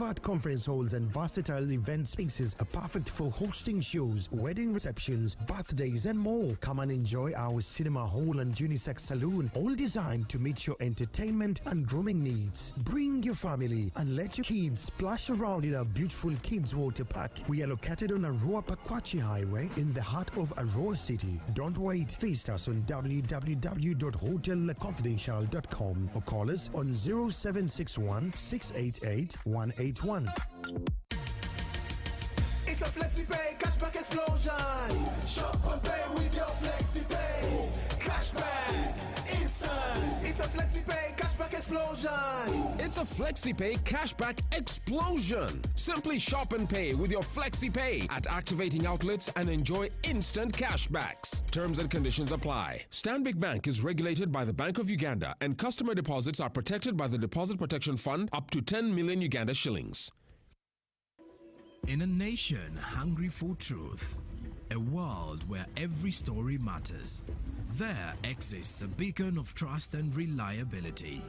Smart conference halls and versatile event spaces are perfect for hosting shows, wedding receptions, birthdays, and more. Come and enjoy our cinema hall and unisex saloon, all designed to meet your entertainment and grooming needs. Bring your family and let your kids splash around in our beautiful kids water park. We are located on Aroa Pakwachi Highway in the heart of Aroa City. Don't wait. Visit us on www.hotelconfidential.com or call us on 0761 688 181. It's a FlexiPay cashback explosion. Shop and pay with your FlexiPay. Cashback instant. It's a FlexiPay cashback explosion. It's a FlexiPay cashback explosion. Simply shop and pay with your FlexiPay at activating outlets and enjoy instant cashbacks. Terms and conditions apply. Stanbic Bank is regulated by the Bank of Uganda, and customer deposits are protected by the Deposit Protection Fund up to 10 million Uganda shillings. In a nation hungry for truth, a world where every story matters, there exists a beacon of trust and reliability.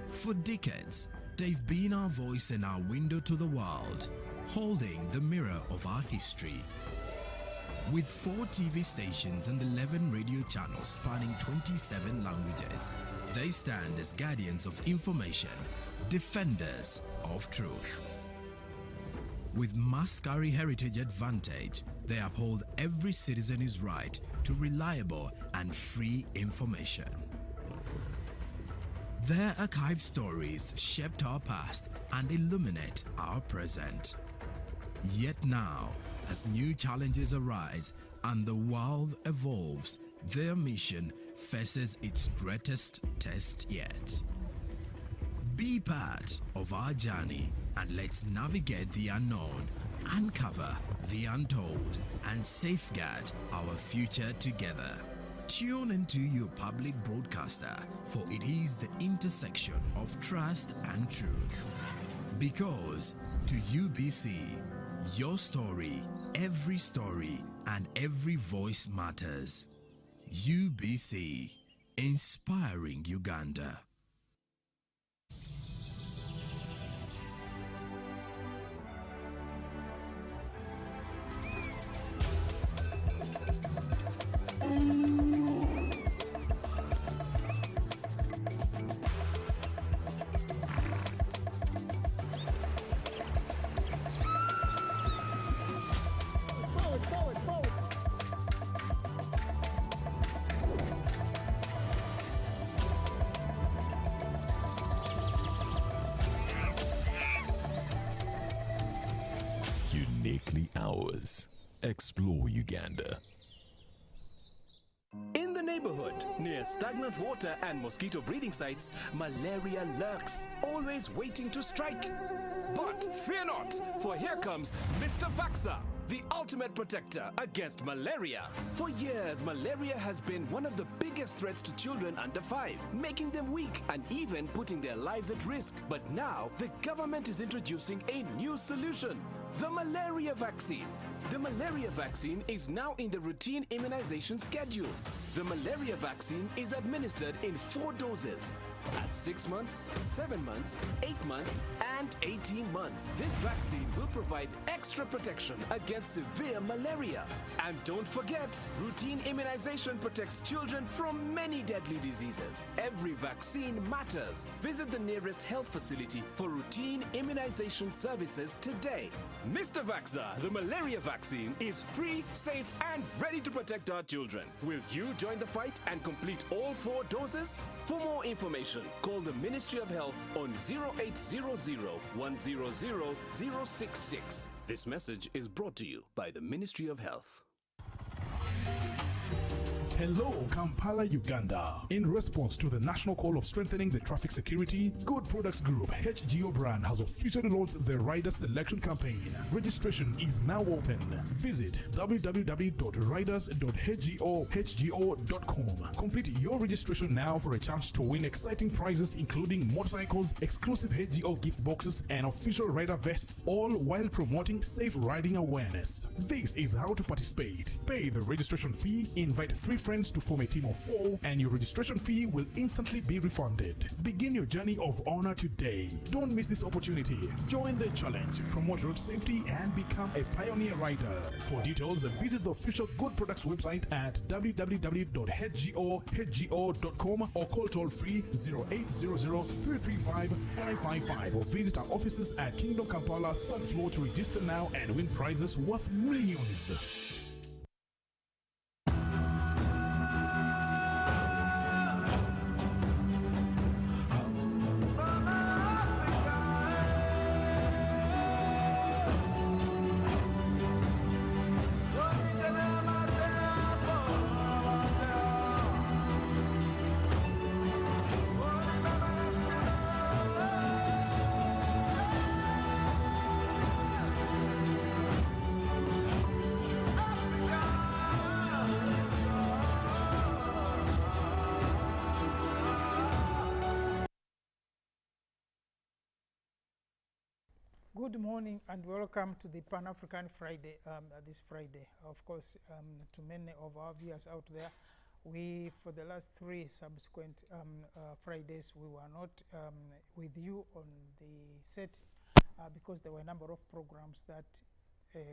For decades, they've been our voice and our window to the world, holding the mirror of our history. With 4 TV stations and 11 radio channels spanning 27 languages, they stand as guardians of information, defenders of truth. With Mascari Heritage Advantage, they uphold every citizen's right to reliable and free information. Their archived stories shaped our past and illuminate our present. Yet now, as new challenges arise and the world evolves, their mission faces its greatest test yet. Be part of our journey and let's navigate the unknown, uncover the untold, and safeguard our future together. Tune into your public broadcaster, for it is the intersection of trust and truth. Because to UBC, your story, and every voice matters. UBC, inspiring Uganda. Uniquely ours. Explore Uganda. In the neighborhood, near stagnant water and mosquito breeding sites, malaria lurks, always waiting to strike. But fear not, for here comes Mr. Vaxa, the ultimate protector against malaria. For years, malaria has been one of the biggest threats to children under 5, making them weak and even putting their lives at risk. But now, the government is introducing a new solution, the malaria vaccine. The malaria vaccine is now in the routine immunization schedule. The malaria vaccine is administered in 4 doses at 6 months, 7 months, 8 months, and 18 months. This vaccine will provide extra protection against severe malaria. And don't forget, routine immunization protects children from many deadly diseases. Every vaccine matters. Visit the nearest health facility for routine immunization services today. Mr. Vaxa, the malaria vaccine is free, safe, and ready to protect our children. Will you join the fight and complete all 4 doses? For more information, call the Ministry of Health on 0800 100 066. This message is brought to you by the Ministry of Health. Hello, Kampala, Uganda. In response to the national call of strengthening the traffic security, Good Products Group HGO brand has officially launched the Rider Selection Campaign. Registration is now open. Visit www.riders.hgo.com. Complete your registration now for a chance to win exciting prizes including motorcycles, exclusive HGO gift boxes, and official rider vests, all while promoting safe riding awareness. This is how to participate. Pay the registration fee, invite 3 friends friends to form a team of 4 and your registration fee will instantly be refunded. Begin your journey of honor today. Don't miss this opportunity. Join the challenge, promote road safety, and become a pioneer rider. For details, visit the official Good Products website at www.hgo.com or call toll free 0800-335-555 or visit our offices at Kingdom Kampala 3rd floor to register now and win prizes worth millions. Good morning and welcome to the Pan-African Friday, this Friday. Of course, to many of our viewers out there, we, for the last 3 subsequent Fridays, we were not with you on the set because there were a number of programs that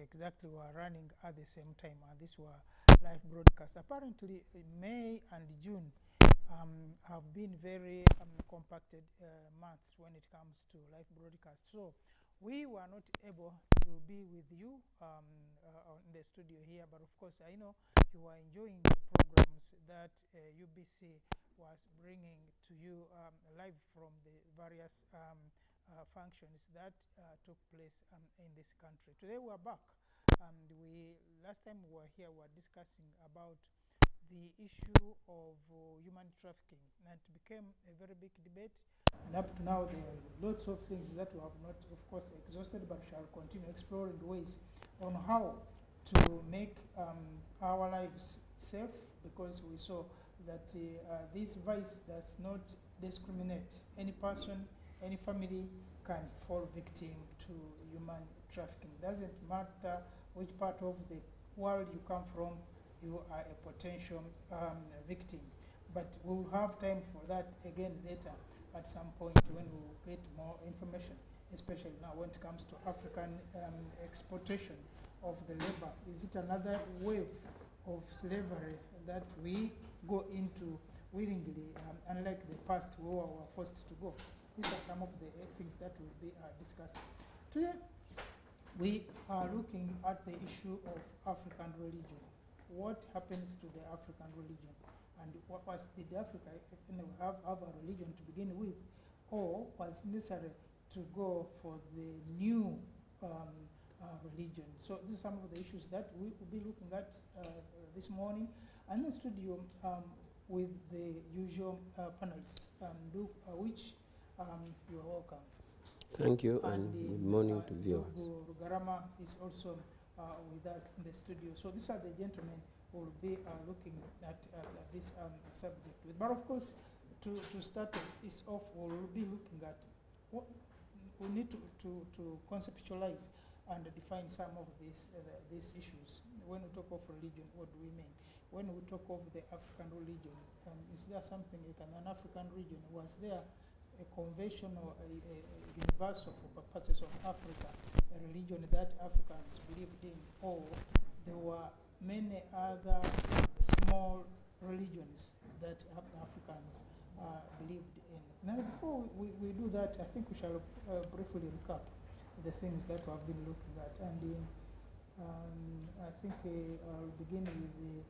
exactly were running at the same time, and these were live broadcasts. Apparently, May and June have been very compacted months when it comes to live broadcasts. So we were not able to be with you in the studio here, but of course I know you are enjoying the programs that UBC was bringing to you live from the various functions that took place in this country. Today we are back, and last time we were here we were discussing about the issue of human trafficking, and it became a very big debate. And up to now, there are lots of things that we have not, of course, exhausted, but shall continue exploring ways on how to make our lives safe, because we saw that this vice does not discriminate. Any person, any family can fall victim to human trafficking. Doesn't matter which part of the world you come from, you are a potential victim. But we'll have time for that again later at some point when we'll get more information, especially now when it comes to African exploitation of the labor. Is it another wave of slavery that we go into willingly, unlike the past where we were forced to go? These are some of the things that we'll be discussing. Today, we are looking at the issue of African religion. What happens to the African religion, and did Africa have a religion to begin with, or was it necessary to go for the new religion? So these are some of the issues that we will be looking at this morning. And in the studio with the usual panelists, which you are welcome. Thank you, and good morning to viewers. Rugarama is also with us in the studio. So these are the gentlemen who will be looking at this subject. But of course, to start this off, we'll be looking at what we need to conceptualize and define some of these issues. When we talk of religion, what do we mean? When we talk of the African religion, is there something like an African religion? Was there a convention or a universal for purposes of Africa, a religion that Africans believed in, or there were many other small religions that Africans believed in? Now, before we do that, I think we shall briefly recap the things that we have been looking at. And I think I'll begin with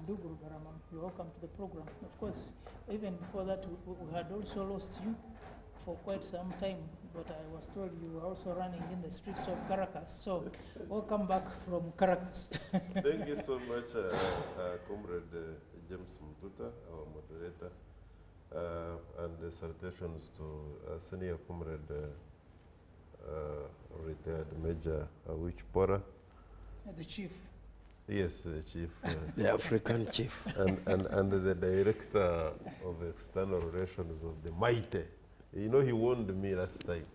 Ndugu Rugarama. You're welcome to the program. Of course, even before that, we had also lost you for quite some time, but I was told you were also running in the streets of Caracas. So, welcome back from Caracas. Thank you so much, Comrade James Mtuta, our moderator, and salutations to Senior Comrade retired Major Wich Pora. The chief. Yes, the chief. The African chief. And the director of external relations of the Mighty. You know, he warned me last time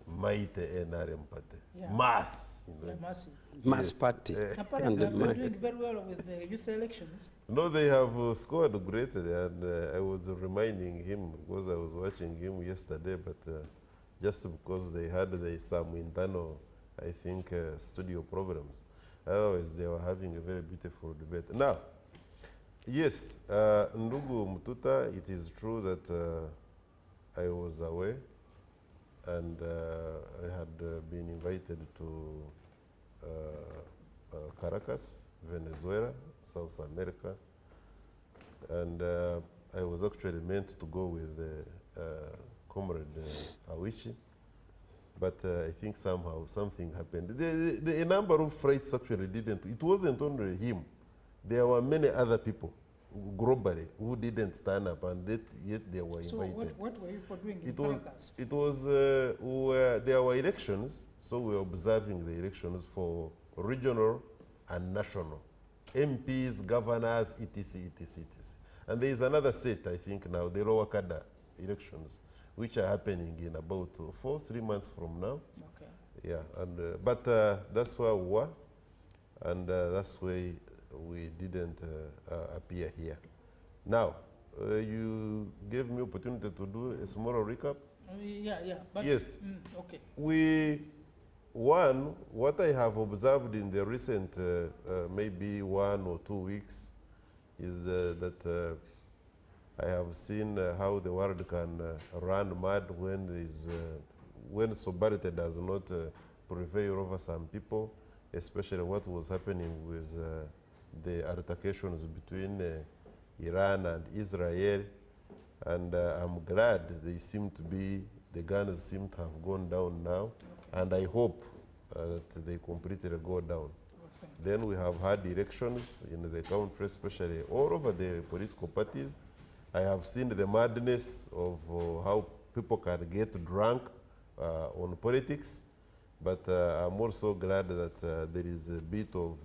Maite NRM party. Yeah. Mass. Yeah, massive. Mass party. Apparently, they've been doing very well with the youth elections. No, they have scored greatly, and I was reminding him because I was watching him yesterday, but just because they had some internal, I think, studio problems. Otherwise, they were having a very beautiful debate. Now, yes, Ndugu Mututa, it is true that I was away, and I had been invited to Caracas, Venezuela, South America, and I was actually meant to go with Comrade Awichi, but I think somehow something happened. A number of flights actually didn't. It wasn't only him. There were many other people globally who didn't stand up, and yet they were invited. So what were you for doing in Caracas? It was there were elections, so we were observing the elections for regional and national, MPs, governors, etc., etc. And there is another set, I think now, the Lower Kada elections, which are happening in about 3 months from now. Okay. Yeah, and but that's where we were, and that's why we didn't appear here. Now, you gave me opportunity to do a small recap. Yeah. But yes. Okay. What I have observed in the recent maybe 1 or 2 weeks is that I have seen how the world can run mad when sobriety does not prevail over some people, especially what was happening with the altercations between Iran and Israel. And I'm glad the guns seem to have gone down now. Okay. And I hope that they completely go down. Okay. Then we have had elections in the country, especially all over the political parties. I have seen the madness of how people can get drunk on politics. But I'm also glad that there is a bit of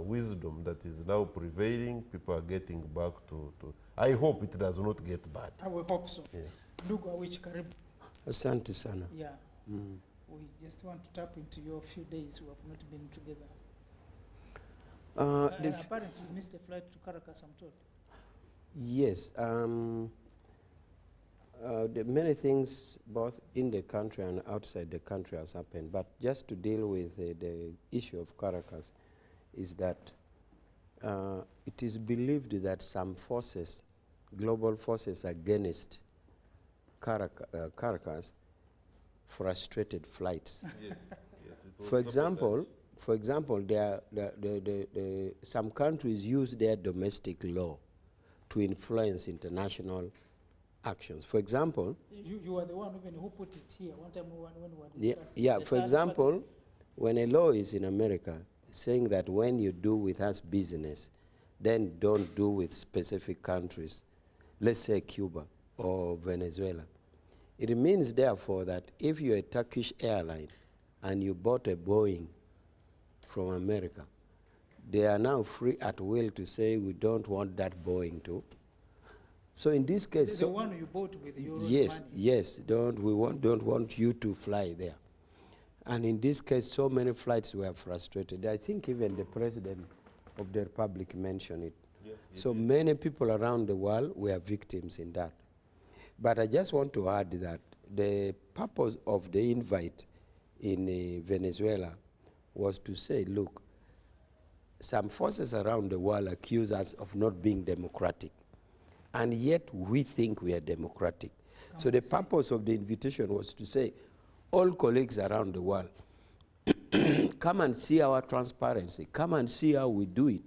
wisdom that is now prevailing. People are getting back to I hope it does not get bad. I will hope so. Yeah. Ndugu Awichi, karibu. Asante sana. Yeah. We just want to tap into your few days we have not been together. Apparently you missed a flight to Caracas, I'm told. Yes. Many things both in the country and outside the country has happened, but just to deal with the issue of Caracas is that it is believed that some forces, global forces against Caracas, frustrated flights. Yes. For example, some countries use their domestic law to influence international actions. For example, you are the one even who put it here one time when we were discussing. Yeah. For example, when a law is in America saying that when you do with us business, then don't do with specific countries, let's say Cuba or Venezuela. It means, therefore, that if you're a Turkish airline and you bought a Boeing from America, they are now free at will to say we don't want that Boeing to. So in this case, the one you bought with your yes, money. yes, don't want you to fly there. And in this case, so many flights were frustrated. I think even the president of the republic mentioned it. Yeah, so many people around the world were victims in that. But I just want to add that the purpose of the invite in Venezuela was to say, look, some forces around the world accuse us of not being democratic, and yet we think we are democratic. So the purpose of the invitation was to say, all colleagues around the world, come and see our transparency, come and see how we do it.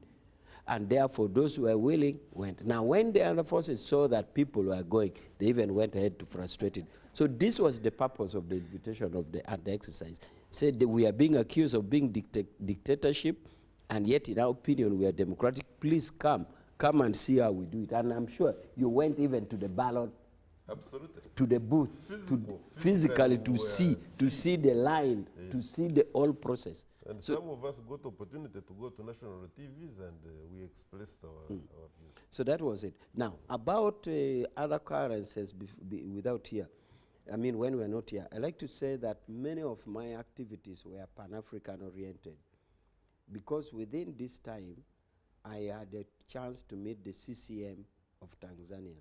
And therefore, those who were willing went. Now, when the other forces saw that people were going, they even went ahead to frustrate it. So this was the purpose of the invitation of the exercise. Said that we are being accused of being dictatorship, and yet in our opinion, we are democratic. Please come and see how we do it. And I'm sure you went even to the ballot, absolutely, to the booth, physically to see the line, yes, to see the whole process. And so some of us got opportunity to go to national TVs, and we expressed our views. So that was it. Now, about other currencies without here, I mean, when we're not here, I like to say that many of my activities were Pan-African oriented, because within this time, I had a chance to meet the CCM of Tanzania.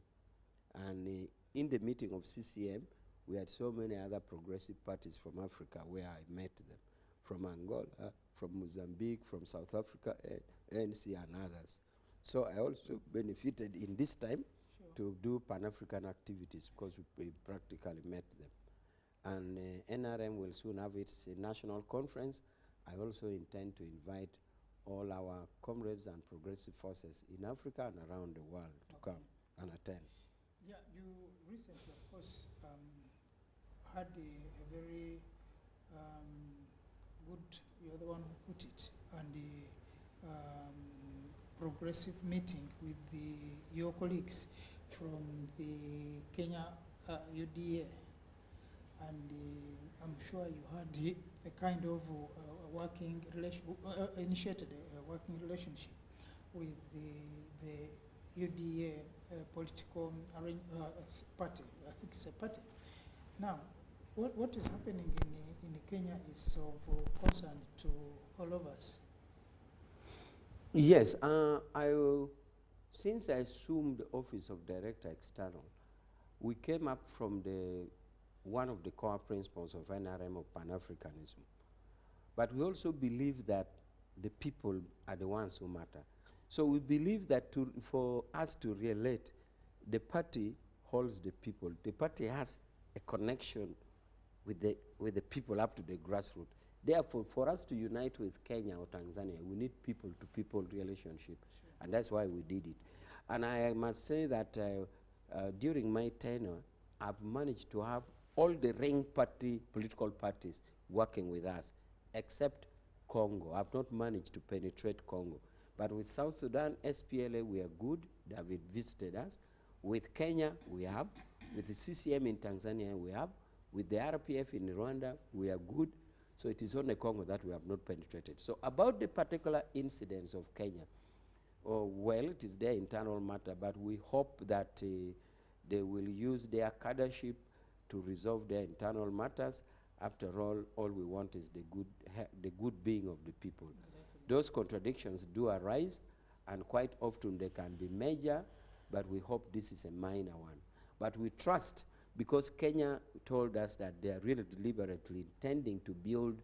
And in the meeting of CCM, we had so many other progressive parties from Africa where I met them, from Angola, from Mozambique, from South Africa, ANC and others. So I also benefited in this time to do Pan-African activities because we practically met them. And NRM will soon have its national conference. I also intend to invite all our comrades and progressive forces in Africa and around the world to come and attend. Yeah, you recently, of course, had a very good, you're the one who put it, and the progressive meeting with your colleagues from the Kenya UDA, and I'm sure you had a kind of working relation, initiated a working relationship with the UDA political party. I think it's a party. Now, what is happening in Kenya is of concern to all of us. Yes, since I assumed the office of Director External, we came up from one of the core principles of NRM of Pan-Africanism. But we also believe that the people are the ones who matter. So we believe that for us to relate, the party holds the people. The party has a connection with the people up to the grassroots. Therefore, for us to unite with Kenya or Tanzania, we need people-to-people relationship. Sure. And that's why we did it. And I must say that during my tenure, I've managed to have all the ring political parties working with us, except Congo. I've not managed to penetrate Congo. But with South Sudan, SPLA, we are good. They have visited us. With Kenya, we have. With the CCM in Tanzania, we have. With the RPF in Rwanda, we are good. So it is only Congo that we have not penetrated. So about the particular incidents of Kenya, well, it is their internal matter, but we hope that they will use their cadreship to resolve their internal matters. After all we want is the good being of the people. Exactly. Those contradictions do arise, and quite often they can be major, but we hope this is a minor one. But we trust, because Kenya told us that they are really deliberately intending to build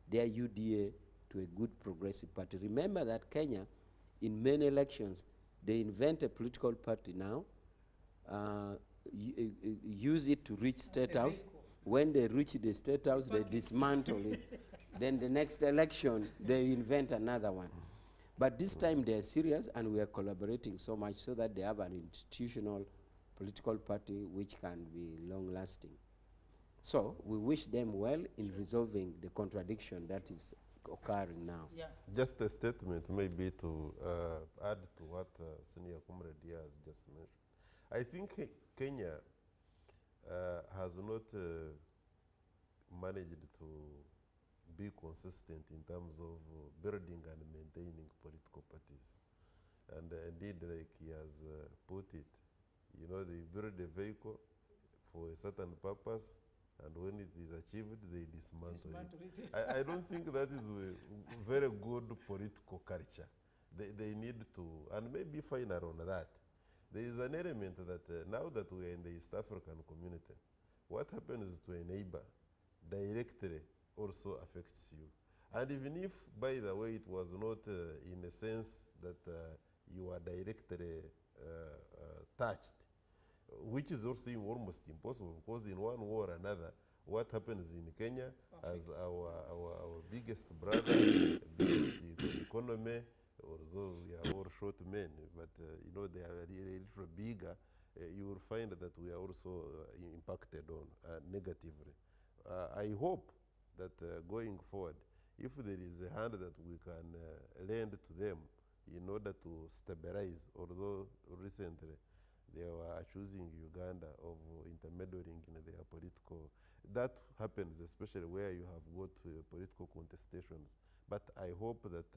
their UDA to a good progressive party. Remember that Kenya, in many elections, they invent a political party now, use it to reach State House. When they reach the State House, they dismantle it. Then the next election, they invent another one. But this time they are serious, and we are collaborating so much so that they have an institutional political party which can be long-lasting. So we wish them well in resolving the contradiction that is occurring now. Yeah. Just a statement maybe to add to what Senior Comrade Dia has just mentioned. I think Kenya has not managed to be consistent in terms of building and maintaining political parties. And indeed, like he has put it, you know, they build a vehicle for a certain purpose, and when it is achieved, they dismantle it. I don't think that is a very good political culture. They need to, and maybe final on that. There is an element that now that we are in the East African community, what happens to a neighbor directly also affects you. And even if, by the way, it was not in a sense that you are directly touched, which is also almost impossible, because in one war or another, what happens in Kenya as our biggest brother, biggest economy, although we are all short men, but you know, they are a little bigger, you will find that we are also impacted on negatively. I hope that going forward, if there is a hand that we can lend to them in order to stabilize, although recently they were accusing Uganda of intermediating in their political, that happens especially where you have got political contestations. But I hope that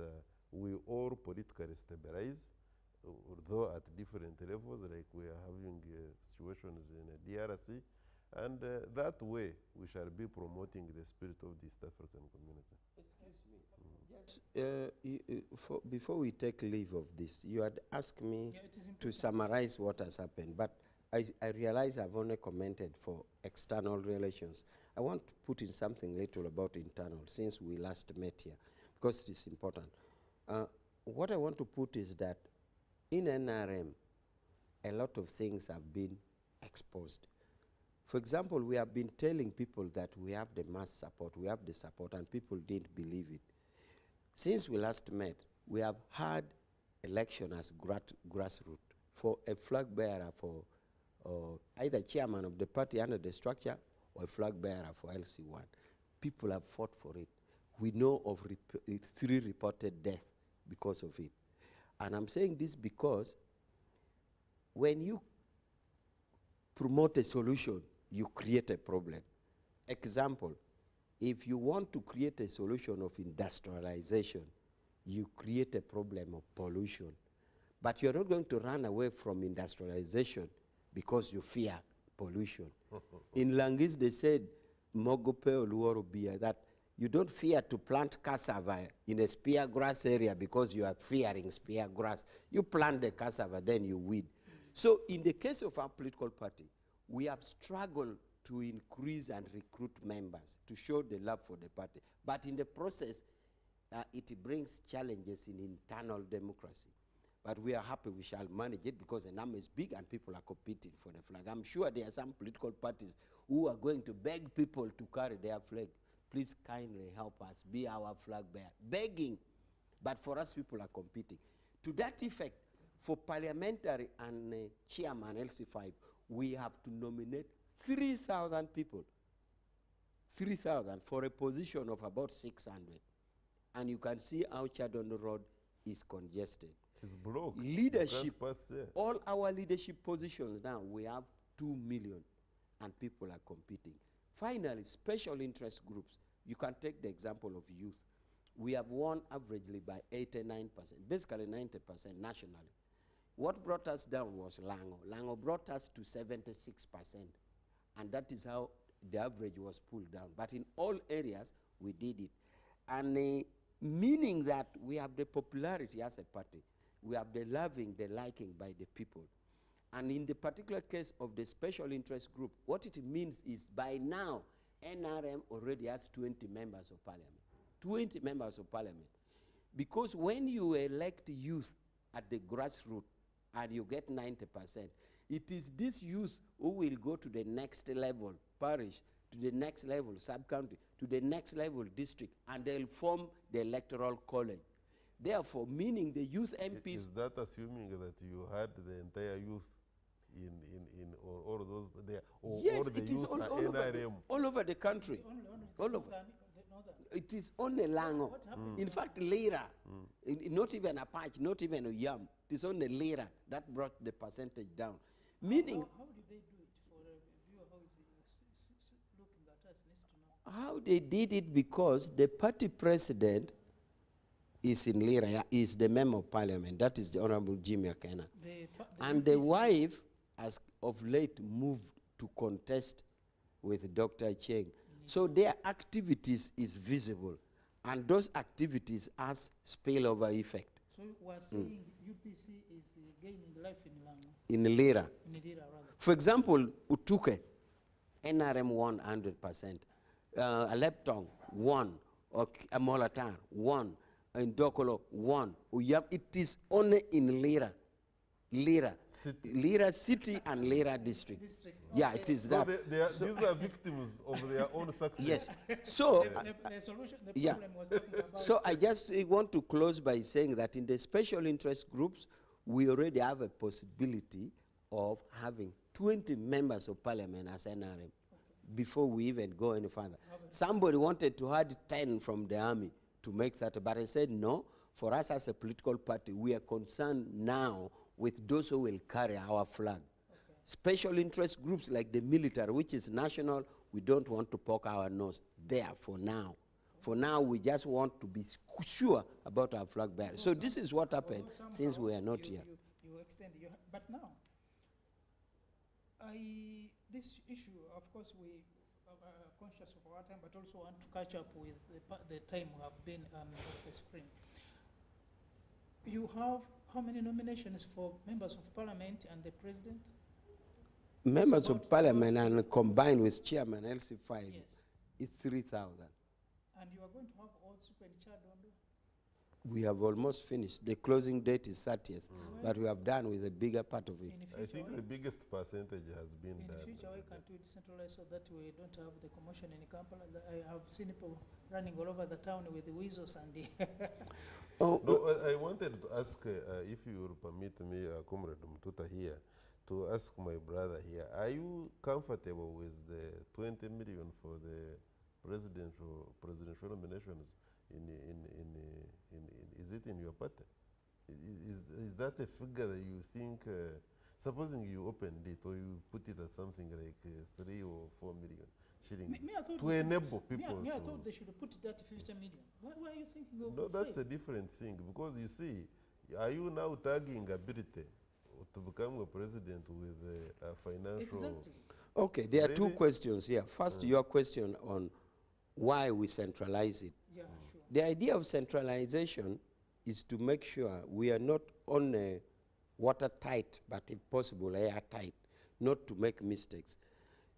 we all politically stabilize, although at different levels, like we are having situations in DRC, And that way, we shall be promoting the spirit of the East African community. Excuse me. Before we take leave of this, you had asked me to summarize what has happened, but I realize I've only commented for external relations. I want to put in something little about internal since we last met here, because it's important. What I want to put is that in NRM, a lot of things have been exposed. For example, we have been telling people that we have the mass support, we have the support, and people didn't believe it. Since we last met, we have had election as grassroots for a flag bearer for either chairman of the party under the structure or a flag bearer for LC1. People have fought for it. We know of 3 reported deaths because of it. And I'm saying this because when you promote a solution, you create a problem. Example, if you want to create a solution of industrialization, you create a problem of pollution. But you're not going to run away from industrialization because you fear pollution. In Langis, they said, Mogope Oluorobia, that you don't fear to plant cassava in a spear grass area because you are fearing spear grass. You plant the cassava, then you weed. So in the case of our political party, we have struggled to increase and recruit members to show the love for the party. But in the process, it brings challenges in internal democracy. But we are happy we shall manage it because the number is big and people are competing for the flag. I'm sure there are some political parties who are going to beg people to carry their flag. Please kindly help us, be our flag bearer. Begging, but for us people are competing. To that effect, for parliamentary and chairman LC5, we have to nominate 3,000 people. 3,000 for a position of about 600. And you can see how Chadon Road is congested. It's broke. Leadership, all our leadership positions now, we have 2 million and people are competing. Finally, special interest groups. You can take the example of youth. We have won averagely by 89%, basically 90% nationally. What brought us down was Lango. Lango brought us to 76%. And that is how the average was pulled down. But in all areas, we did it. And meaning that we have the popularity as a party. We have the loving, the liking by the people. And in the particular case of the special interest group, what it means is by now, NRM already has 20 members of parliament. 20 members of parliament. Because when you elect youth at the grassroots and you get 90%, it is this youth who will go to the next level, parish, to the next level, sub-county, to the next level, district, and they'll form the electoral college. Therefore, meaning the youth MPs... Is that assuming that you had the entire youth in all those there, or yes, all the it youth is NRM? All over the country. All over. It is only Lango. In fact, Lira, not even Apache, not even Uyam. It is only Lira that brought the percentage down. Meaning... How did they do it? For a viewer who is looking at us needs to know. How they did it because the party president is in Lira, is the member of parliament. That is the Honorable Jimmy Akena. And the wife has of late moved to contest with Dr. Cheng. So their activities is visible. And those activities has spillover effect. So we are saying UPC is gaining life in Lango. In Lira. In Lira, rather. For example, Utuke, NRM won 100%. Aleptong, 1. Amolatar, 1. In Dokolo, 1. Uyab, it is only in Lira. Lira. City. Lira City and Lira District. Yeah, it is so that. These are victims of their own success. Yes. So, the solution, the problem was talking about. So I just want to close by saying that in the special interest groups, we already have a possibility of having 20 members of parliament as NRM before we even go any further. Somebody wanted to add 10 from the army to make that, but I said no. For us as a political party, we are concerned now with those who will carry our flag. Special interest groups like the military, which is national, we don't want to poke our nose there for now. For now, we just want to be sure about our flag bearer. So this is what happened since we are not here. You extend, but now, This issue, of course, we are conscious of our time, but also want to catch up with the time we have been of the spring. You have how many nominations for members of parliament and the president? Members of parliament and combined with chairman LC5 Yes. is 3,000. And you are going to have all super in Chadondo? We have almost finished. The closing date is 30th, but we have done with a bigger part of it. In the I future, think the biggest percentage has been in done. the future, why can't we decentralize so that we don't have the commotion in Kampala? I have seen people running all over the town with the weasels and the Oh, No, I wanted to ask, if you will permit me, Comrade Mtuta here, to ask my brother here, are you comfortable with the 20 million for the presidential nominations is it in your party? Is that a figure that you think, supposing you opened it or you put it at something like 3 or 4 million shillings Me, I thought to we should- enable people I to... thought they should put that 50 million. Why are you thinking of No, that's a five? different thing, because you see, are you now tagging ability to become a president with a financial... Exactly. okay, there are two Really? questions here. First, your question on why we centralize it. Yeah, sure. The idea of centralization is to make sure we are not only watertight, but if possible, airtight, not to make mistakes.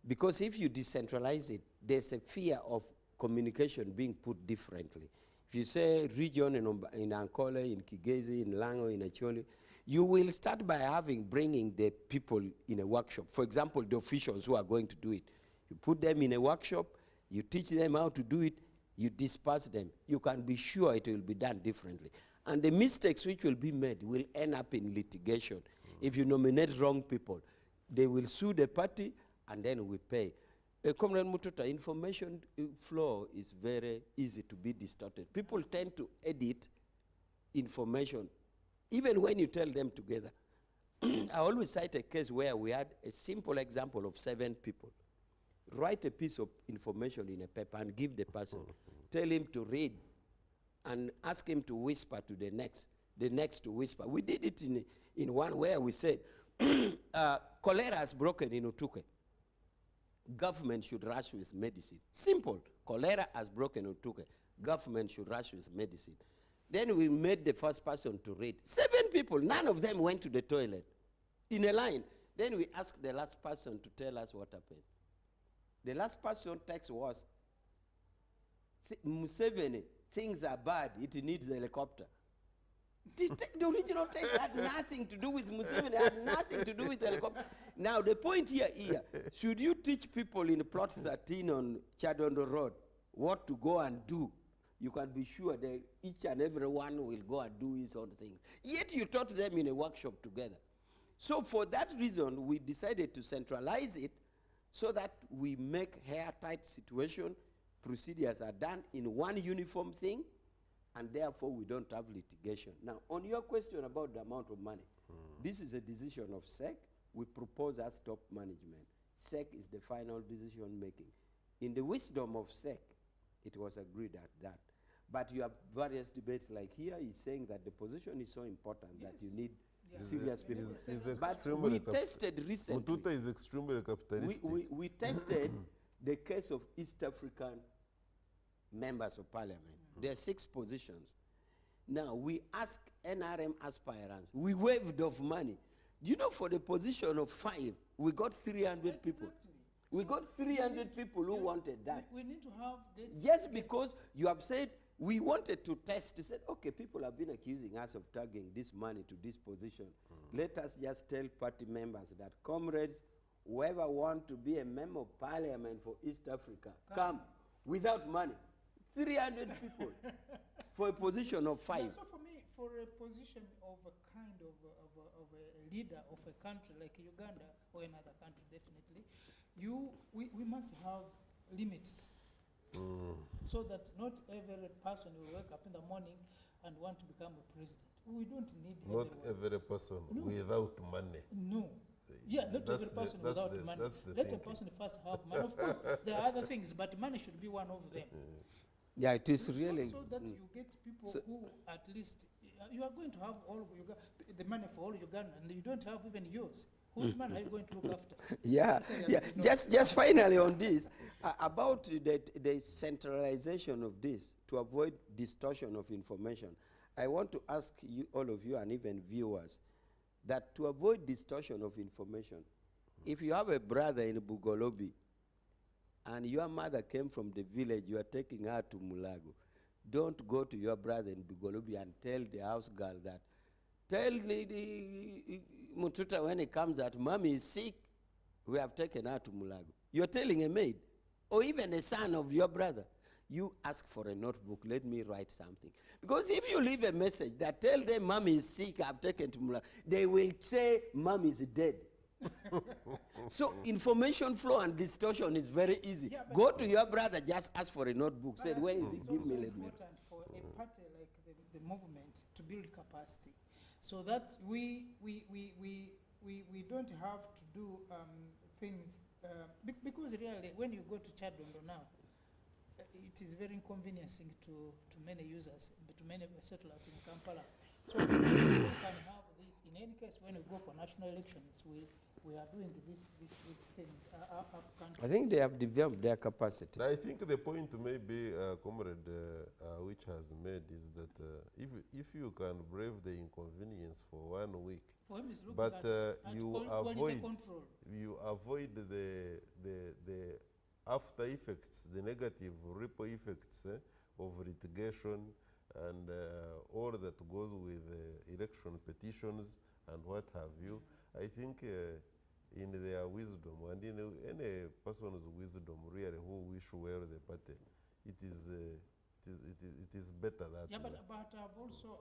Because if you decentralize it, there's a fear of communication being put differently. If you say region in Ankole, in Kigezi, in Lango, in Acholi, you will start by bringing the people in a workshop. For example, the officials who are going to do it. You put them in a workshop, you teach them how to do it, you disperse them. You can be sure it will be done differently. And the mistakes which will be made will end up in litigation. If you nominate wrong people, they will sue the party and then we pay. Comrade Mututa, information flow is very easy to be distorted. People tend to edit information, even when you tell them together. I always cite a case where we had a simple example of 7 people. Write a piece of information in a paper and give the person. Tell him to read and ask him to whisper to the next to whisper. We did it in one where we said, cholera has broken in Utuke. Government should rush with medicine. Simple. Cholera has broken in Utuke. Government should rush with medicine. Then we made the first person to read. 7 people, none of them went to the toilet in a line. Then we asked the last person to tell us what happened. The last person text was, Museveni, things are bad, it needs a helicopter. The original text had nothing to do with Museveni, had nothing to do with helicopter. Now the point here, should you teach people in plot 13 on Chadondo Road what to go and do? You can be sure that each and every one will go and do his own things. Yet you taught them in a workshop together. So for that reason, we decided to centralize it so that we make airtight situation, procedures are done in one uniform thing, and therefore we don't have litigation. Now, on your question about the amount of money, this is a decision of SEC. We propose as top management. SEC is the final decision making. In the wisdom of SEC, it was agreed at that. But you have various debates like here, he's saying that the position is so important that you need serious people. But we tested recently. Mututa is extremely capitalistic. We tested the case of East African members of parliament. There are 6 positions. Now, we ask NRM aspirants. We waived off money. Do you know for the position of 5, we got 300 people. We got 300 people who wanted that. We need to have dates. Yes, because you have said we wanted to test. They said, okay, people have been accusing us of tagging this money to this position. Let us just tell party members that, comrades, whoever want to be a member of parliament for East Africa, come without money. 300 people for a position of 5. So for me, for a position of a kind of a leader of a country like Uganda or another country, definitely, we must have limits. So that not every person will wake up in the morning and want to become a president. We don't need Not everyone. every person without money. No. Yeah, not every person without money. Let a person first have money. Of course, there are other things, but money should be one of them. Yeah, it is really. So that you get people who at least, you are going to have all the money for all Uganda, and you don't have even yours. Whose man are you going to look after? Yeah, yeah. Just finally on this, about the centralization of this to avoid distortion of information. I want to ask you, all of you, and even viewers, that to avoid distortion of information, if you have a brother in Bugolobi, and your mother came from the village, you are taking her to Mulago, don't go to your brother in Bugolobi and tell the house girl that, tell Lady Mututa when he comes that mommy is sick, we have taken her to Mulago. You're telling a maid, or even a son of your brother, you ask for a notebook, let me write something. Because if you leave a message that tell them mommy is sick, I've taken to Mulago, they will say mommy is dead. So information flow and distortion is very easy. Yeah, go to your brother, just ask for a notebook, say, where is it, give me, let me. It's important for a party like the movement to build capacity, so that we don't have to do things, because really when you go to Chadondo now, it is very inconveniencing to many users, to many settlers in Kampala. So we can have this. In any case, when we go for national elections, we are doing these things. I think they have developed their capacity. I think the point maybe Comrade which has made is that if you can brave the inconvenience for 1 week, for him but you avoid the after effects, the negative ripple effects of litigation and all that goes with election petitions and what have you. I think in their wisdom and in any person's wisdom really who wish well the party, it is better that yeah, but I've also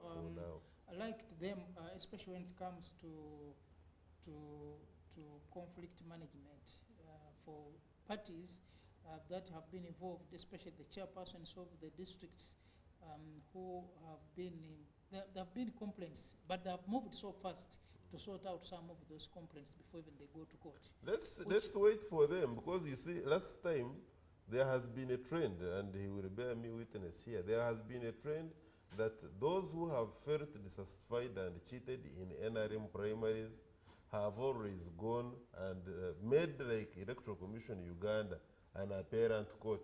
liked them, especially when it comes to conflict management for parties that have been involved, especially the chairpersons of the districts who have been there have been complaints, but they have moved so fast to sort out some of those complaints before even they go to court. Let's wait for them, because you see, last time there has been a trend, and he will bear me witness here, there has been a trend that those who have felt dissatisfied and cheated in NRM primaries have always gone and made like Electoral Commission Uganda an apparent court.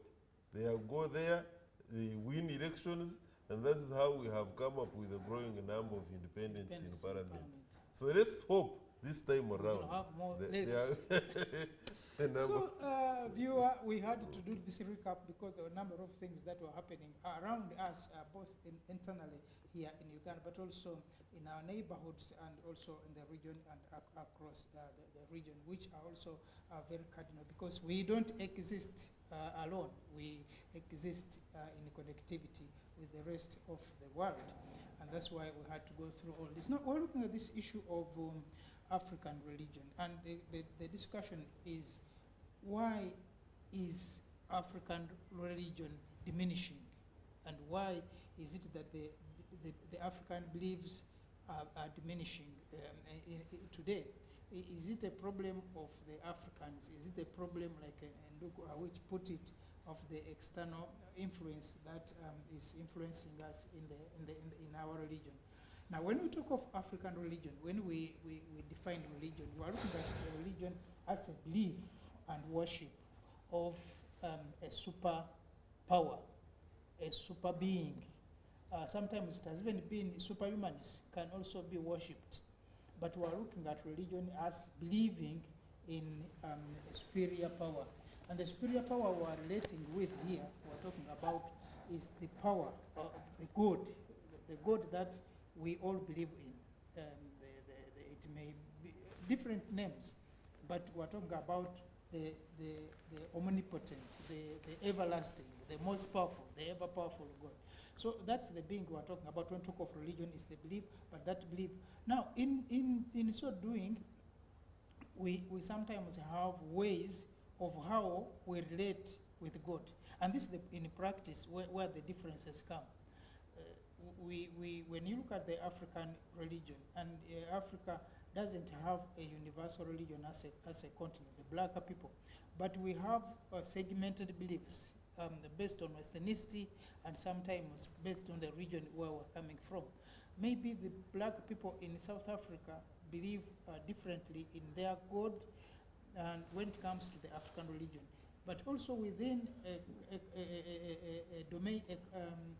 They go there, they win elections, and that is how we have come up with a growing number of independents in Parliament. So let's hope this time around. We'll have more less. So, viewer, we had to do this recap because there were a number of things that were happening around us, both internally here in Uganda, but also in our neighborhoods and also in the region and across the region, which are also very cardinal, because we don't exist alone. We exist in connectivity with the rest of the world, and that's why we had to go through all this. Now we're looking at this issue of African religion, and the discussion is, why is African religion diminishing, and why is it that the African beliefs are diminishing today? Is it a problem of the Africans? Is it a problem, like Ndugu which put it, of the external influence that is influencing us in our religion? Now, when we talk of African religion, when we define religion, we are looking at religion as a belief and worship of a super power, a super being. Sometimes it has even been superhumans can also be worshipped. But we are looking at religion as believing in a superior power. And the superior power we are relating with here, we are talking about, is the power, the God that we all believe in. It may be different names, but we're talking about the omnipotent, the everlasting, the most powerful, the ever powerful God. So that's the being we're talking about when we talk of religion, is the belief, but that belief. Now, in so doing, we sometimes have ways of how we relate with God. And this is in practice where the differences come. When you look at the African religion, and Africa doesn't have a universal religion as a continent, the black people, but we have segmented beliefs based on ethnicity and sometimes based on the region where we're coming from. Maybe the black people in South Africa believe differently in their God, and when it comes to the African religion, but also within a domain,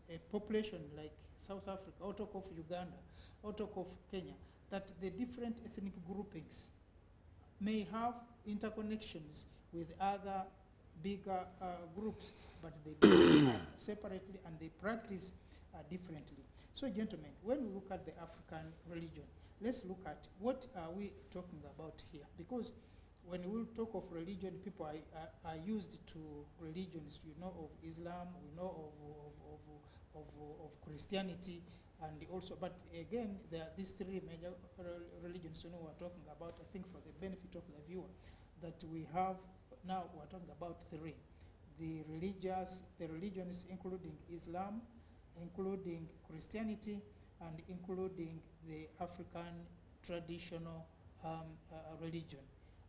a population like South Africa, or talk of Uganda, or talk of Kenya, that the different ethnic groupings may have interconnections with other bigger groups, but they do separately and they practice differently. So, gentlemen, when we look at the African religion, let's look at what are we talking about here, because when we talk of religion, people are used to religions. You know of Islam, we know of Christianity, and also, but again, there are these three major religions. You know, we're talking about, I think, for the benefit of the viewer, that we have now. We're talking about three: the religions, including Islam, including Christianity, and including the African traditional religion.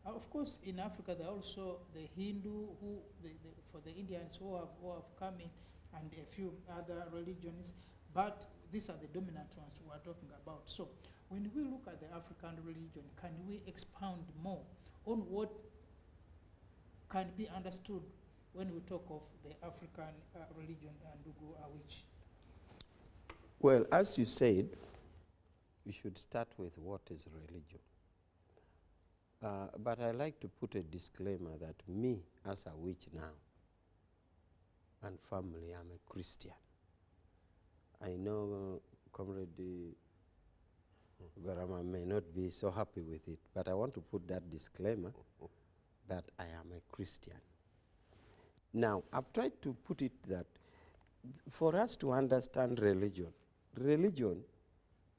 Of course, in Africa, there are also the Hindu, for the Indians who have come in, and a few other religions, but these are the dominant ones we are talking about. So when we look at the African religion, can we expound more on what can be understood when we talk of the African religion, Ndugu Awich? Well, as you said, we should start with what is religion. But I like to put a disclaimer that me, as a witch now, and family, I'm a Christian. I know Comrade Garama may not be so happy with it, but I want to put that disclaimer that I am a Christian. Now, I've tried to put it that for us to understand religion, religion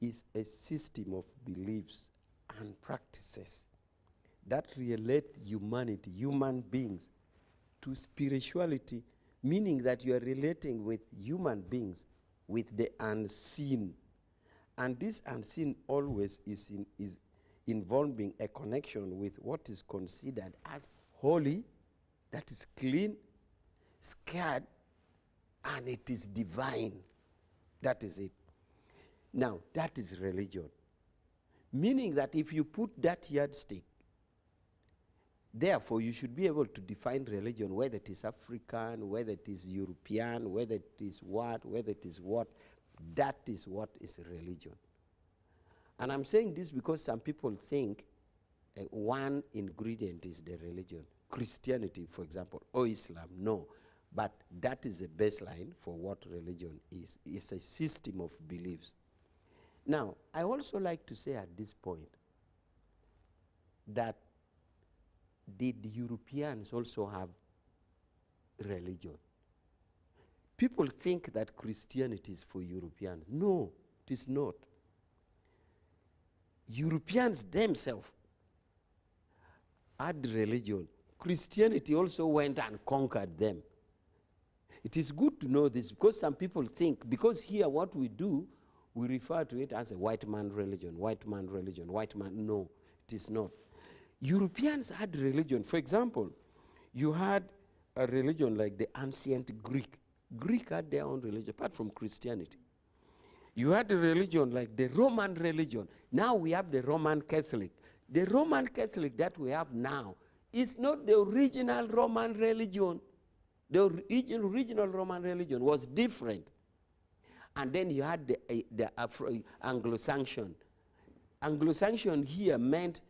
is a system of beliefs and practices that relate humanity, human beings, to spirituality, meaning that you are relating with human beings with the unseen. And this unseen always is involving a connection with what is considered as holy, that is clean, scared, and it is divine. That is it. Now, that is religion. Meaning that if you put that yardstick, therefore, you should be able to define religion, whether it is African, whether it is European, whether it is what, whether it is what. That is what is religion. And I'm saying this because some people think one ingredient is the religion. Christianity, for example, or Islam. No. But that is a baseline for what religion is. It's a system of beliefs. Now, I also like to say at this point that did Europeans also have religion? People think that Christianity is for Europeans. No, it is not. Europeans themselves had religion. Christianity also went and conquered them. It is good to know this because some people think, because here what we do, we refer to it as a white man religion, white man religion, white man. No, it is not. Europeans had religion. For example, you had a religion like the ancient Greek. Greek had their own religion, apart from Christianity. You had a religion like the Roman religion. Now we have the Roman Catholic. The Roman Catholic that we have now is not the original Roman religion. The original Roman religion was different. And then you had the Anglo-Saxon. Anglo-Saxon here meant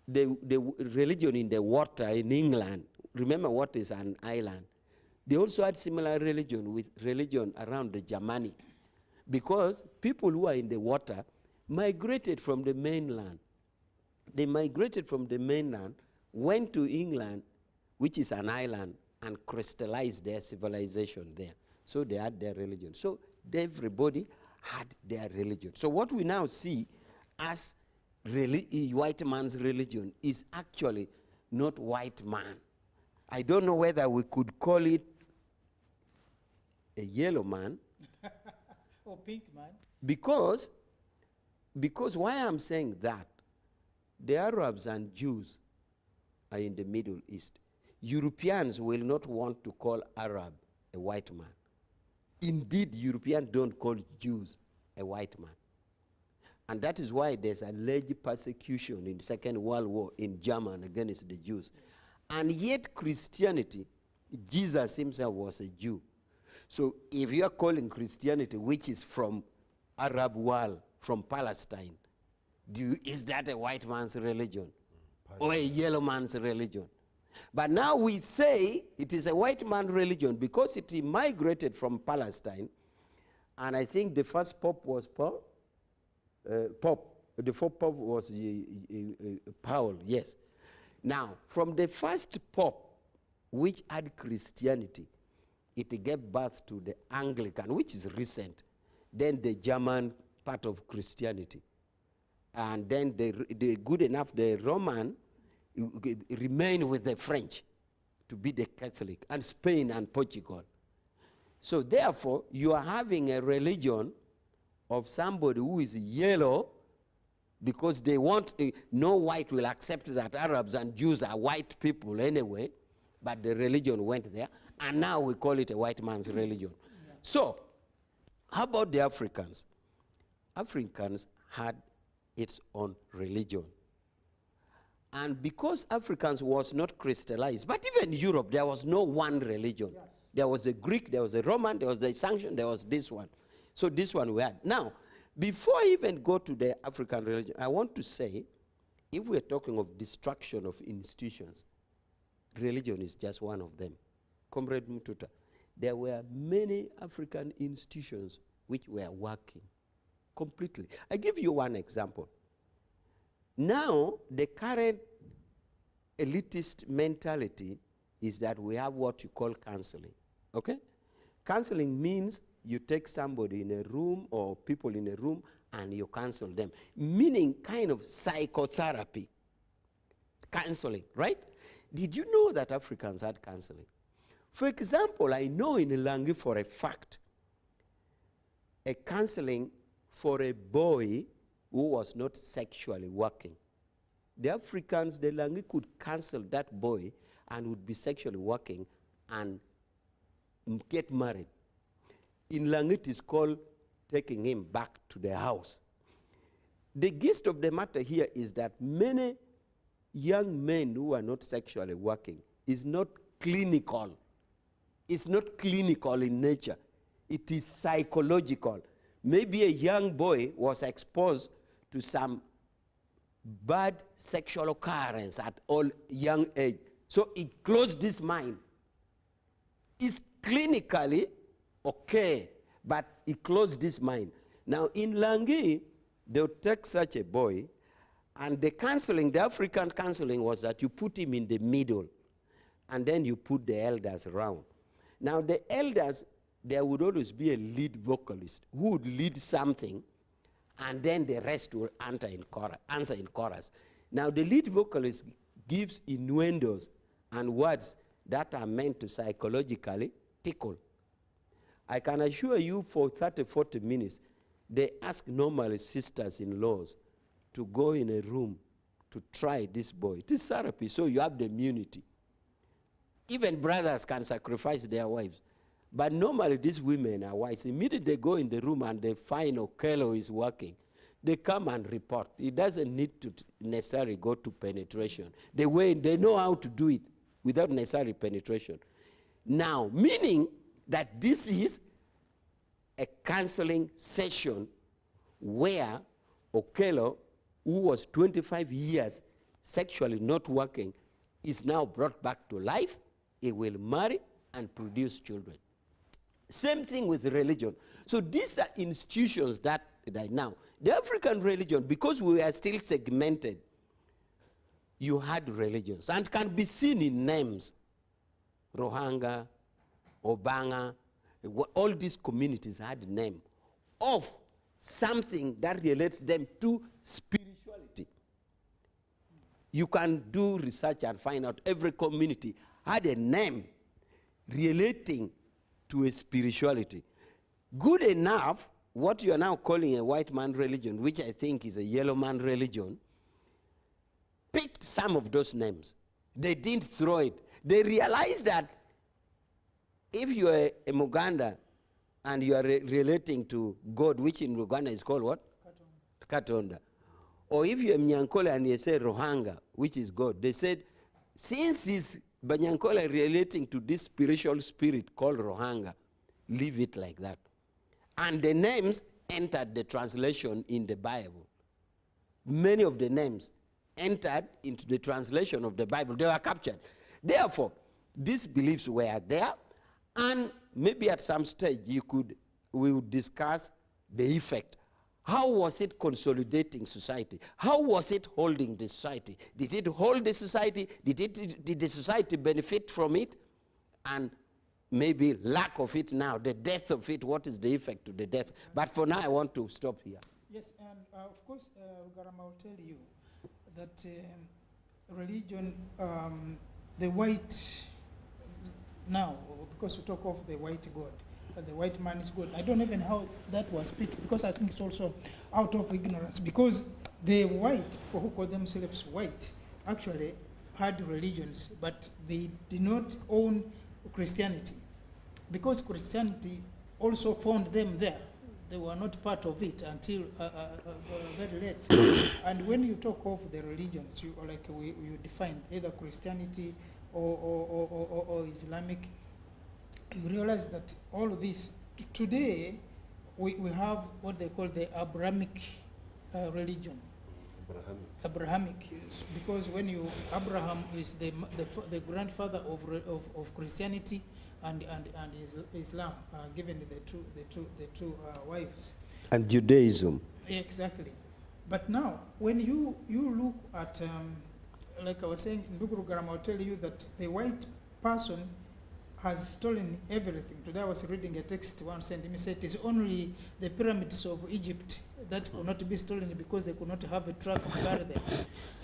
the religion in the water in England. Remember what is an island? They also had similar religion with religion around the Germanic, because people who are in the water migrated from the mainland. They migrated from the mainland, went to England, which is an island, and crystallized their civilization there. So they had their religion. So everybody had their religion. So what we now see as white man's religion is actually not white man. I don't know whether we could call it a yellow man. Or pink man. Because why I'm saying that, the Arabs and Jews are in the Middle East. Europeans will not want to call Arab a white man. Indeed, Europeans don't call Jews a white man. And that is why there's alleged persecution in the Second World War in Germany against the Jews. And yet Christianity, Jesus himself was a Jew. So if you are calling Christianity, which is from Arab world, from Palestine, is that a white man's religion or a yellow man's religion? But now we say it is a white man's religion because it migrated from Palestine. And I think the first pope was Paul. The fourth pope was Paul, yes. Now, from the first pope, which had Christianity, it gave birth to the Anglican, which is recent, then the German part of Christianity. And then the good enough, the Roman remained with the French to be the Catholic, and Spain and Portugal. So therefore, you are having a religion of somebody who is yellow because they want, no white will accept that Arabs and Jews are white people anyway, but the religion went there, and now we call it a white man's religion. Yeah. So, how about the Africans? Africans had its own religion. And because Africans was not crystallized, but even in Europe, there was no one religion. Yes. There was a Greek, there was a Roman, there was the Sanction, there was this one. So this one we had. Now, before I even go to the African religion, I want to say, if we're talking of destruction of institutions, religion is just one of them. Comrade Mututa, there were many African institutions which were working completely. I give you one example. Now, the current elitist mentality is that we have what you call counseling, okay? Counseling means you take somebody in a room or people in a room and you counsel them, meaning kind of psychotherapy, counseling, right? Did you know that Africans had counseling? For example, I know in Langi for a fact, a counseling for a boy who was not sexually working. The Africans, the Langi could counsel that boy and would be sexually working and get married. In Langi, it is called taking him back to the house. The gist of the matter here is that many young men who are not sexually working is not clinical. It's not clinical in nature. It is psychological. Maybe a young boy was exposed to some bad sexual occurrence at all young age. So it closed his mind. It's clinically okay, but it closed his mind. Now in Langi, they'll take such a boy, and the counseling, the African counseling was that you put him in the middle, and then you put the elders around. Now the elders, there would always be a lead vocalist who would lead something, and then the rest will answer in chorus. Now the lead vocalist gives innuendos and words that are meant to psychologically tickle. I can assure you for 30, 40 minutes, they ask normally sisters-in-laws to go in a room to try this boy. It is therapy, so you have the immunity. Even brothers can sacrifice their wives. But normally these women are wise. Immediately they go in the room and they find Okello is working. They come and report. It doesn't need to necessarily go to penetration. They know how to do it without necessary penetration. Now, meaning that this is a counseling session where Okello, who was 25 years sexually not working, is now brought back to life. He will marry and produce children. Same thing with religion. So these are institutions that now, the African religion, because we are still segmented, you had religions, and can be seen in names. Rohanga, Obanga, all these communities had a name of something that relates them to spirituality. You can do research and find out every community had a name relating to a spirituality. Good enough, what you are now calling a white man religion, which I think is a yellow man religion, picked some of those names. They didn't throw it. They realized that if you are a Muganda and you are relating to God, which in Uganda is called what? Katonda. Or if you're Nyankole and you say Rohanga, which is God, they said, since it's Banyankole relating to this spiritual spirit called Rohanga, leave it like that. And the names entered the translation in the Bible. Many of the names entered into the translation of the Bible. They were captured. Therefore, these beliefs were there, and maybe at some stage we would discuss the effect. How was it consolidating society? How was it holding the society? Did it hold the society? Did the society benefit from it? And maybe lack of it now, the death of it, what is the effect to the death? But for now, I want to stop here. Yes, and of course, Garama will tell you that religion, the white, now, because we talk of the white God, the white man is God. I don't even know how that was picked, because I think it's also out of ignorance, because the white, who call themselves white, actually had religions, but they did not own Christianity, because Christianity also found them there. They were not part of it until very late. And when you talk of the religions, you define either Christianity or Islamic, you realize that all of this, today, we have what they call the Abrahamic religion. Abrahamic, yes, because when Abraham is the grandfather of Christianity and Islam, given the two wives. And Judaism. Exactly. But now, when you look at, like I was saying, Nduguru Garama will tell you that the white person has stolen everything. Today I was reading a text one sent me, said it is only the pyramids of Egypt that could not be stolen because they could not have a truck to carry them.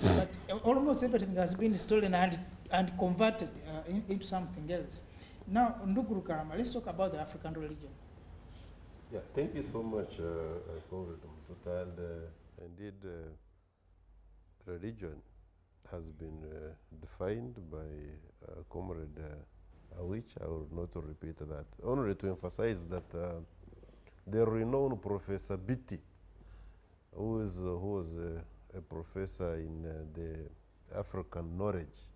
But almost everything has been stolen and converted into something else. Now, Nduguru Garama, let's talk about the African religion. Yeah, thank you so much, Comrade Mtuta. And indeed, religion has been defined by Comrade Awich. I will not repeat that. Only to emphasize that the renowned Professor Biti, who was a professor in the African knowledge,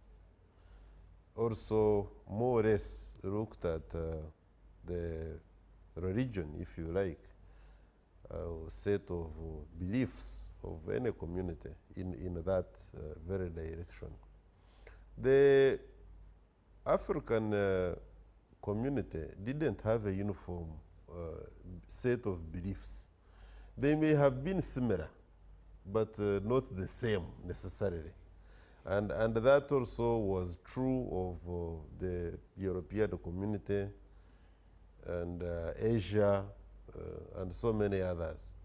also more or less looked at the religion, if you like, set of beliefs of any community in that very direction. The African community didn't have a uniform set of beliefs. They may have been similar, but not the same necessarily. And that also was true of the European community and Asia and so many others.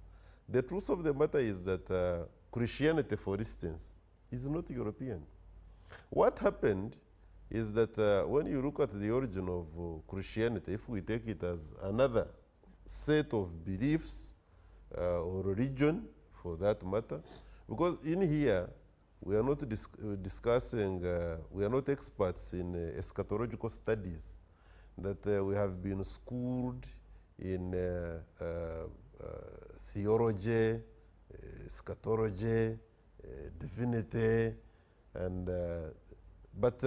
The truth of the matter is that Christianity, for instance, is not European. What happened is that when you look at the origin of Christianity, if we take it as another set of beliefs or religion, for that matter, because in here, we are not discussing, we are not experts in eschatological studies, that we have been schooled in theology, eschatology, divinity, and but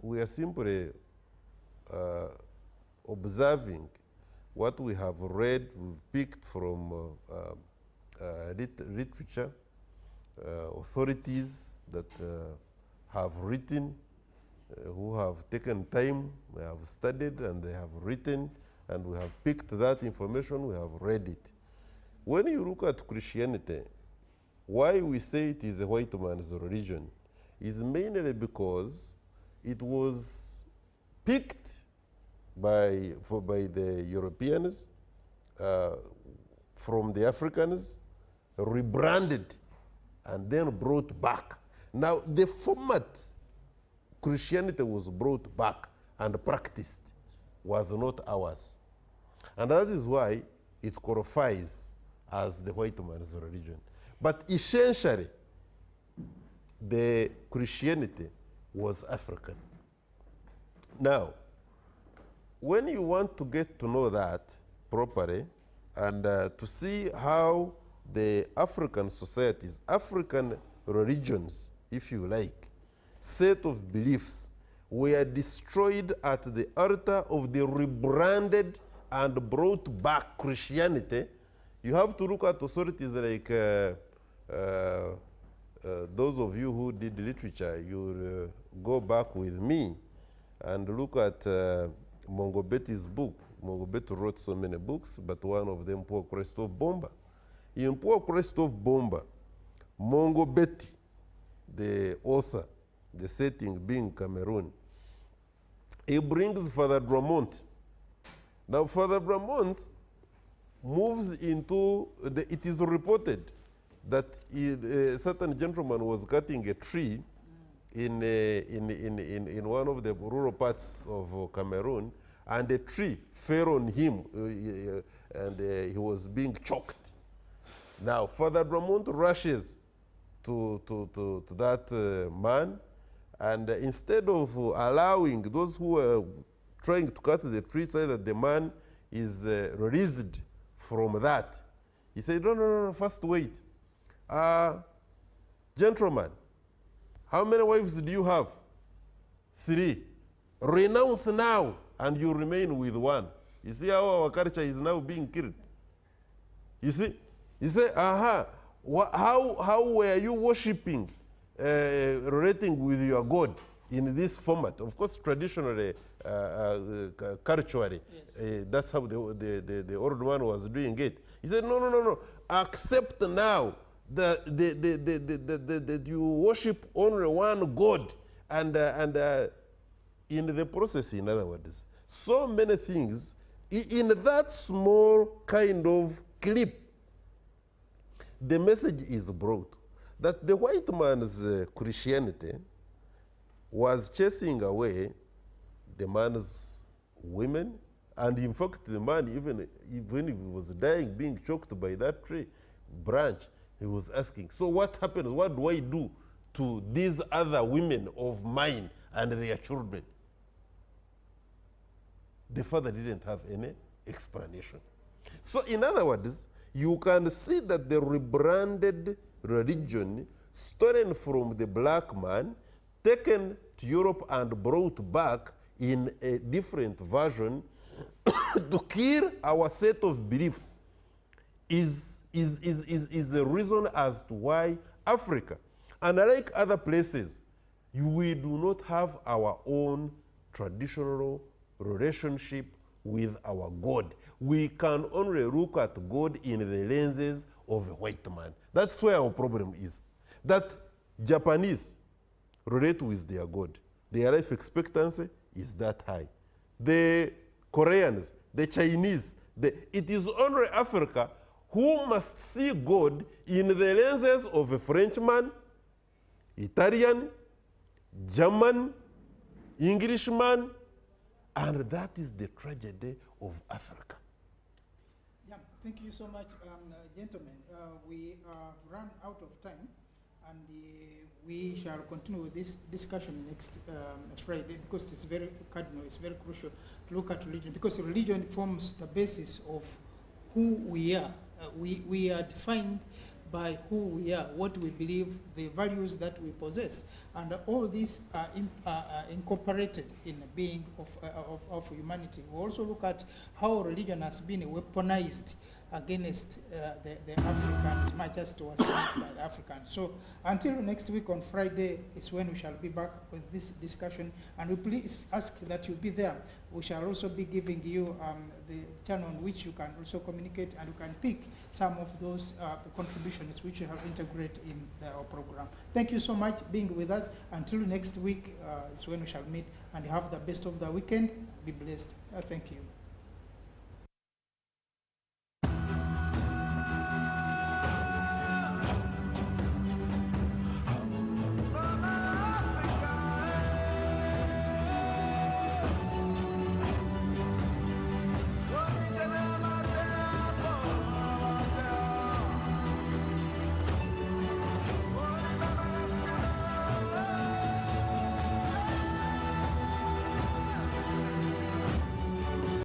we are simply observing what we have read, we've picked from literature, authorities that have written, who have taken time, they have studied, and they have written, and we have picked that information, we have read it. When you look at Christianity, why we say it is a white man's religion is mainly because it was picked by the Europeans from the Africans, rebranded, and then brought back. Now, the format Christianity was brought back and practiced was not ours. And that is why it qualifies as the white man's religion. But essentially, the Christianity was African. Now, when you want to get to know that properly and to see how the African societies, African religions, if you like, set of beliefs were destroyed at the altar of the rebranded and brought back Christianity, you have to look at authorities like those of you who did literature, you go back with me and look at Mongobeti's book. Mongobeti wrote so many books, but one of them, Poor Christophe Bomba. In Poor Christophe Bomba, Mongobeti, the author, the setting being Cameroon, he brings Father Drummond. Now, Father Drummond moves into, it is reported that a certain gentleman was cutting a tree in one of the rural parts of Cameroon, and a tree fell on him, and he was being choked. Now, Father Drummond rushes to that man, and instead of allowing those who were trying to cut the tree, say that the man is released from that, he said, no, first wait. Gentlemen, how many wives do you have? 3. Renounce now, and you remain with one. You see how our culture is now being killed? You see? You say, how were you worshipping, relating with your God in this format? Of course, traditionally, culturally, yes. That's how the old man was doing it. He said, no. Accept now that you worship only one God, and in the process, in other words, so many things in that small kind of clip. The message is brought that the white man's Christianity was chasing away the man's women, and in fact, the man, even if he was dying, being choked by that tree branch, he was asking, so what happened? What do I do to these other women of mine and their children? The father didn't have any explanation. So in other words, you can see that the rebranded religion, stolen from the black man, taken to Europe and brought back in a different version to kill our set of beliefs is the reason as to why Africa, unlike other places, we do not have our own traditional relationship with our God. We can only look at God in the lenses of a white man. That's where our problem is. That Japanese relate with their God. Their life expectancy is that high. The Koreans, the Chinese, it is only Africa who must see God in the lenses of a Frenchman, Italian, German, Englishman, and that is the tragedy of Africa. Yeah, thank you so much, gentlemen. We run out of time, and we shall continue with this discussion next Friday, because it's very cardinal, it's very crucial to look at religion, because religion forms the basis of who we are. We are defined by who we are, what we believe, the values that we possess. And all these are incorporated in the being of humanity. We also look at how religion has been weaponized against the Africans, much as it was done by the Africans. So until next week on Friday is when we shall be back with this discussion, and we please ask that you be there. We shall also be giving you the channel on which you can also communicate, and you can pick some of those contributions which you have integrated in our program. Thank you so much being with us. Until next week is when we shall meet, and have the best of the weekend. Be blessed. Thank you.